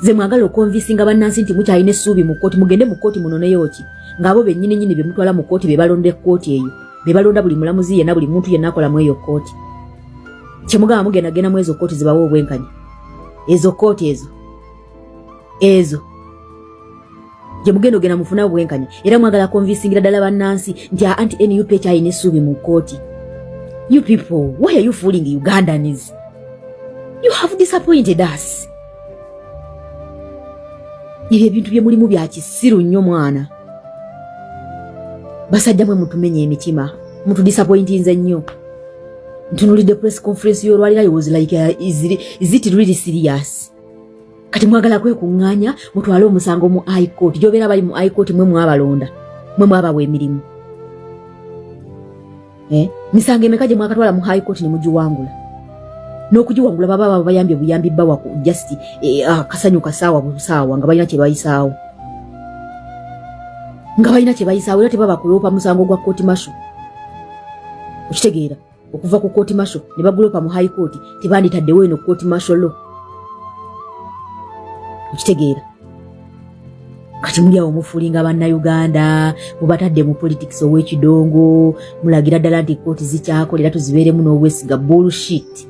Ze mwagala okonvisinga bannansi nti mukyalina essuubi mu kooti mugende mu kooti munoneyo ki ng'abo bennyini be mutwala mu kooti be balonda kooti eyo be balonda buli mulamuzi yenna buli muntu yenna akola mu eyo kooti. Kyemugamba mugenda mu ezo kooti zibawo obwenkanya. Ezo kooti ezo gye mugenda ogenda mufuna obwenkanya era mwagala konvisingira ddala bannansi nti anti NUP ekyalina essuubi mu kooti. You people, why are you fooling Ugandans? You have disappointed us. Ebyo ebintu bye mulimu bya kisiru nnyo mwana. Basajja mwe mutumenye emitima. Mutu disappointinze nnyo. Ntunulidde press conference y'olwalira was like is it really serious? Kati mwagala kwekuŋŋaanya mutwale omusango mu high court. Gy'obeera bali mu high court mwe mwabalonda. Mwe mwabawa emirimu. Misango emeka gye mwakatwala mu high court ne mugiwangula. N'okugiwangula baba bayambye buyambi bbawa ku just kasanyu kasaawa busaawa nga balina kye bayisaawo. Era tebaba kuloopa musango gwa court martial. Okitegeera okuva ku court martial ne baguloopa mu high court tebanditaddewo eno court martial law. Okitegeera kati muli awo mufulinga bannayuganda mubatadde mu politics ow'ekidongo mulagira ddala nti kooti zikyakolera tuzibeeremu n'obwesiga bullshit.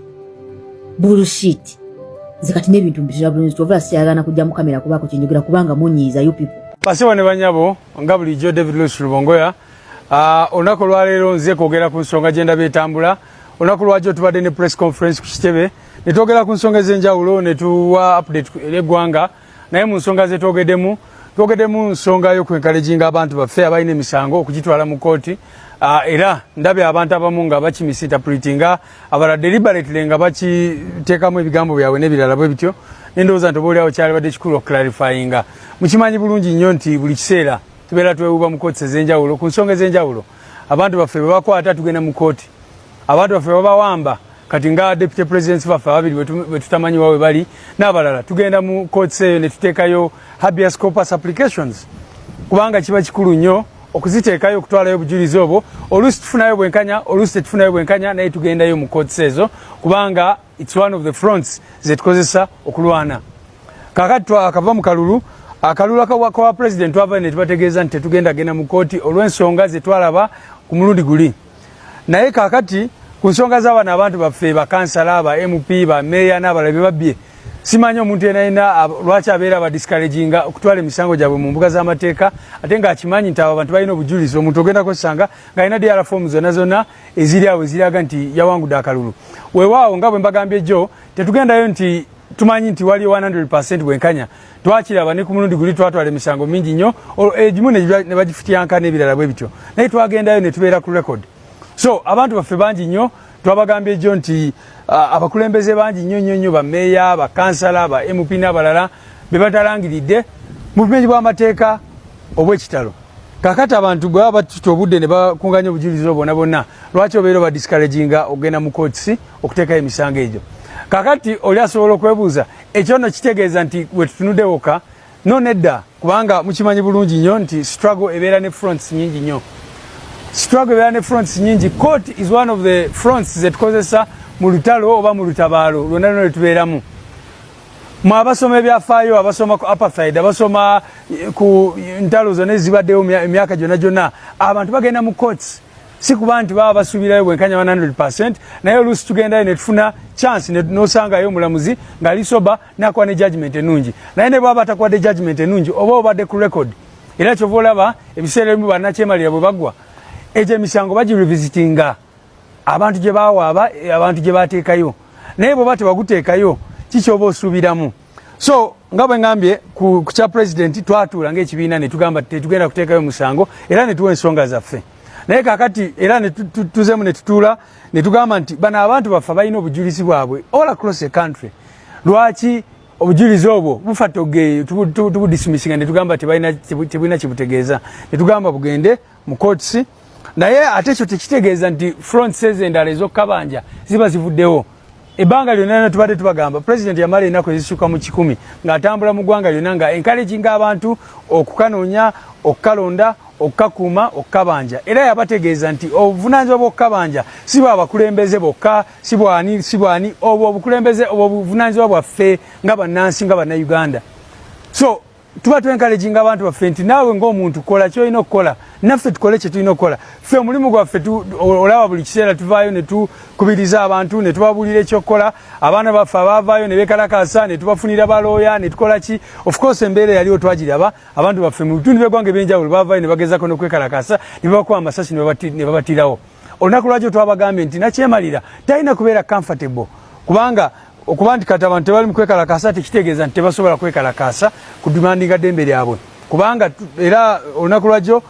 Zikati n'ebintu mbitira bulungi tovula siyagana kujja mu kamera kubaako kyenjogera kubanga munyiiza you people. Basiwa ne banyabo nga bulijjo David Lewis Lubongoya. Olunaku lwaleero nze kwogera ku nsonga gye ndaba etambula. Olunaku lwajjo tubadde ne press conference ku Kitebe ne twogera ku nsonga ez'enjawulo ne tuwa update eri eggwanga naye mu nsonga ze twogeddemu nsonga y'okwenkalejinga abantu baffe abalina emisango okugitwala mu kooti. Era ndabye abantu abamu nga bakimisinterpretinga abalala deliberately nga bakiteekamu ebigambo byabwe n'ebirala bwe bityo nendowooza nti obaoliawo kyalibadde kikulu okuclarifyinga. Mukimanyi bulungi nnyo nti buli kiseera tubeera twewuuba mu kooti ez'enjawulo ku nsonga ez'enjawulo abantu baffe bwe bakwata tugenda mu kooti abantu baffe babawamba kati nga deputy presidents baffe ababiri bwe tutamanyi wawe bali n'abalala tugenda mu kooti eyo ne tuteekayo habeas corpus applications kubanga kiba kikulu nnyo okuziteekayo okutwalayo obujulizi obwo oluusi tufunayo bwenkanya oluusi tetufunayo bwenkanya naye tugendayo mu kooti ezo kubanga it's one of the fronts ze tukozesa okulwana. Kakati twakava mu kalulu akawa president twava ne tubategeeza nti tetugenda genda mu kooti olw'ensonga ze twalaba ku mulundi guli. Naye kakati ku nsonga z'abaana abantu baffe bakansala ba MP ba meya n'abalabe babbye simanyi omuntu yenayina lwaki abeera badiscouraginga okutwala emisango gyabwe mu mbuga z'amateeka ate ng'akimanyi nti abo abantu balina obujulizi omuntu ogenda kusanga ng'alina DR form zonna eziri awo eziraga nti yawangudde akalulu. Weewaawo nga bwe mbagambye jjo tetugendayo nti tumanyi nti waliyo 100% bwenkanya twakiraba ne ku mulundi guli twatwala emisango mingi nnyo egimu ne bagifutyanka n'ebirala bwe bityo naye twagendayo ne tubeera ku record. So abantu baffe bangi nnyo twabagambye jo nti abakulembeze bangi nnyo ba meya ba kansala ba MP n'abalala be batalangiridde mu bumenyi bw'amateeka obw'ekitalo. Kakati abantu bwe baba tutobudde ne bakunganya obujulizi bonna lwaki obeera ba discouraginga ogenda mu courts okuteekayo emisango egyo. Kakati oli asobola okwebuuza ekyo nno kitegeeza nti bwe tutunudde wokka no nedda kubanga mukimanyi bulungi nnyo nti struggle ebeera ne fronts nyingi nnyo. Struggle ebeera ne fronts nyingi. Court is one of the fronts zetukozesa mu lutalo oba mu lutabaalo lwonna lwe tubeeramu. Mu abasoma ebyafaayo abasoma ku apartheid abasoma ku ntalo zonna ezibaddewo emyaka gyonna abantu bagenda mu courts si kuba nti baba basuubirayo bwenkanya 100% naye oluusi tugendayo ne tufuna chance n'osangayo omulamuzi ng'ali soba n'akuwa ne judgment ennungi naye ne bwaba atakuwadde judgment ennungi oba obadde ku record era kyova olaba ebiseera ebimu bannakyemalira bwe bagwa egyo emisango bagirevisitinga abantu gye bawaaba abantu gye bateekayo naye bw'oba tebaguteekayo kikyoba osuubiramu. So nga bwe ngambye ku kya president twatuula ng'ekibiina ne tugamba tetugenda kuteekayo musango era ne tuwa ensonga zaffe. Naye kakati era ne tuzemu ne tutuula ne tugamba nti bano abantu baffe balina obujulizi bwabwe all across the country. Lwaki obujulizi obwo bufa togeeyo tubudismisinga ne tugamba tebulina kibutegeeza ne tugamba bugende mu courts naye ate ekyo tekitegeeza nti fronts endala ez'okkabanja ziba zivuddewo. Ebanga lyonna tubadde tubagamba president yamala ennaku ezisukka mu 10 ng'atambula mu ggwanga lyonna nga encouraging abantu okukanoonya okukalonda okukakuuma okukabanja era yabategeeza nti obuvunaanyizibwa bw'okukabanja si bwa bakulembeze bokka si bwani obwo obukulembeze obwo obuvunaanyizibwa bwaffe nga bannansi nga bannayuganda. So tuba twencouraging abantu baffe nti naawe ng'omuntu kola ky'olina okukola naffe tukole kye tulina okukola. Ffe omulimu gwaffe olaba buli kiseera tuvaayo ne tukubiriza abantu ne tubabuulira ekyokukola abaana baffe abaavaayo ne beekalakaasa ne tubafunira balooya ne tukola ki. Of course embeera yaliwo twagiraba abantu baffe mu bitundu by'eggwanga ebyenjawulo baavaayo ne bagezaako n'okwekalakaasa ne babakuba amasasi ne babatirawo. Olunaku lwakyo twabagambye nti nakyemalira talina kubeera comfortable kubanga okuba nti kati abantu tebali mu kwekalakaasa tekitegeeza nti tebasobola kwekalakaasa ku demandinga ddembe lyabwe kubanga era olunaku lwakyo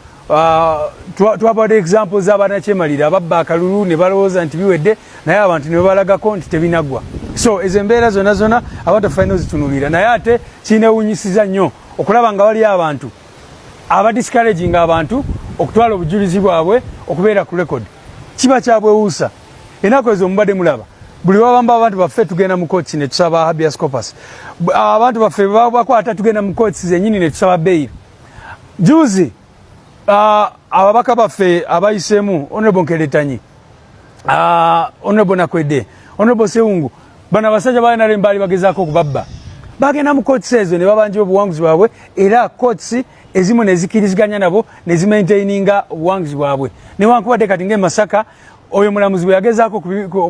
twabawadde examples z'abanakyemalira ababba akalulu ne balowooza nti biwedde naye abantu ne babalagako nti tebinaggwa. So ezo embeera zonna abantu falina ozitunuulira naye ate kineewunyisiza nnyo okulaba nga waliyo abantu abadiscouraginga abantu okutwala obujulizi bwabwe okubeera ku record. Kiba kyabwewuusa ennaku ezo mubadde mulaba buli wabamba abantu baffe tugenda mu courts ne tusaba habeas corpus. Abantu baffe bakwata tugenda mu courts zennyini ne tusaba bail. Juzi ababaka baffe abayiseemu Honorable Nkeletanyi Honorable Nakwedde Honorable Sewungu bano abasajja balina mbaali bagezaako okubabba bagenda mu courts ezo ne babanja obuwanguzi bwabwe era courts ezimu ne zikiriziganya nabo ne zimaintaininga obuwanguzi bwabwe newankubadde kati ng'emasaka oyo mulamuzi bwe yagezaako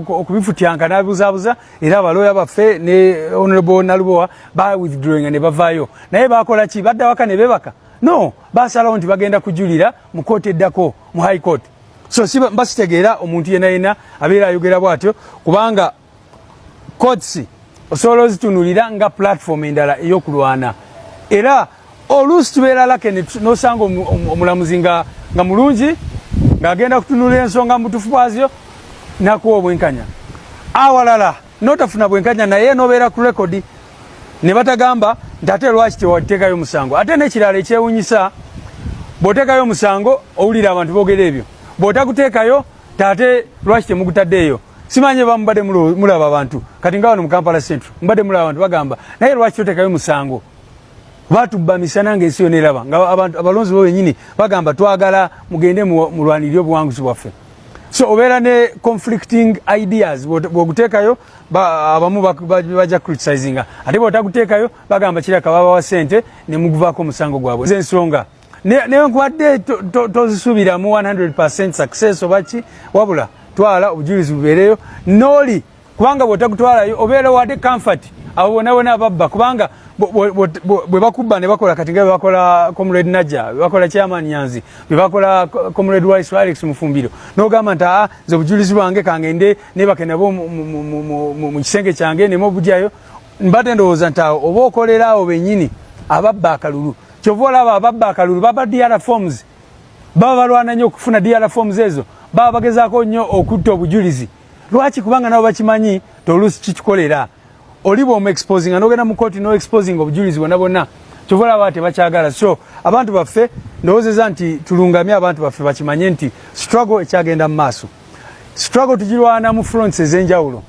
okubifutyanka n'abuzaabuza era abalooya baffe ne Honorable Nalubowa ba withdrawing ne bavaayo naye bakola ki badda waka ne bebaka no basalawo nti bagenda kujulira mu kooti eddako mu high court. So basitegeera omuntu yenna abeera ayogera bw'atyo kubanga courts osobola ozitunulira nga platform endala ey'okulwana era oluusi tubeera lake n'osanga omulamuzi nga mulungi ng'agenda kutunulira ensonga mutufu bwazyo nakuwa obwenkanya awalala n'otafuna bwenkanya naye n'obeera ku rekodi ne batagamba nti ate lwaki tewateekayo musango. Ate n'ekirala ekyewunyisa bw'oteekayo musango owulira abantu boogera ebyo bw'otaguteekayo ate lwaki temugutaddeeyo. Simanyi bamubadde mulaba abantu kati nga wano mu Kampala Central mubadde mulaba abantu bagamba naye lwaki toteekayo musango batubba misana ng'ensi yonna eraba nga abantu abalonzi bo bennyini bagamba twagala mugende mulwanirire obuwanguzi bwaffe. So obeera ne conflicting ideas bw'oguteekayo abamu bajja criticizinga ate bw'otaguteekayo bagamba kiraka babawa ssente ne muguvaako omusango gwabwe. Ensonga newankubadde tozisubiramu 100% success oba ki wabula twala obujulizi bubeereyo nooli kubanga bw'otagutwalayo obeera wadde comfort abo bonna ababba kubanga bwe bakubba ne bakola kati nga bwe bakola Comrade Najja bwe bakola Chairman Nyanzi bwe bakola Comrade Wise Alex Mufumbiro n'ogamba nti nze obujulizi bwange kangende nebake nabo mu kisenge kyange nemo obujjayo mbadde ndowooza nti oba okolera awo bennyini ababba akalulu kyova olaba ababba akalulu baba DR forms baba balwana nnyo okufuna DR forms ezo baba bagezaako nnyo okutta obujulizi lwaki kubanga nabo bakimanyi tolusi kikikolera olibo mu exposing anogenda mu court no exposing obujulizi bonna tuvola bate bakyagala so abantu baffe ndowozeza nti tulungamye abantu baffe bakimanye nti struggle ekyagenda mu maaso struggle tugirwana mu fronts ezenjawulo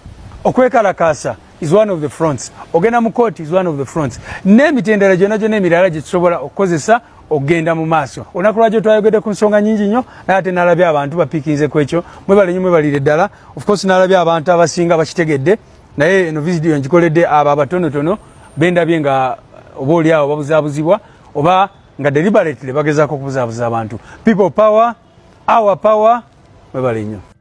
okwekalakasa is one of the fronts ogenda mu court is one of the fronts n'emitendera gyonna emirala gye tusobola okukozesa ogenda mu maaso olunaku lwakyo twayogedde ku nsonga nyingi nnyo naye ate nalabye abantu bapiikinze ku ekyo mwebale nnyo mwebalire ddala of course nalabye abantu abasinga bakitegedde naye eno video ngikoledde abo abatonotono bendabye nga oba oli awo babuzaabuzibwa oba nga deliberately bagezaako okubuzaabuza abantu people power our power mwebale nnyo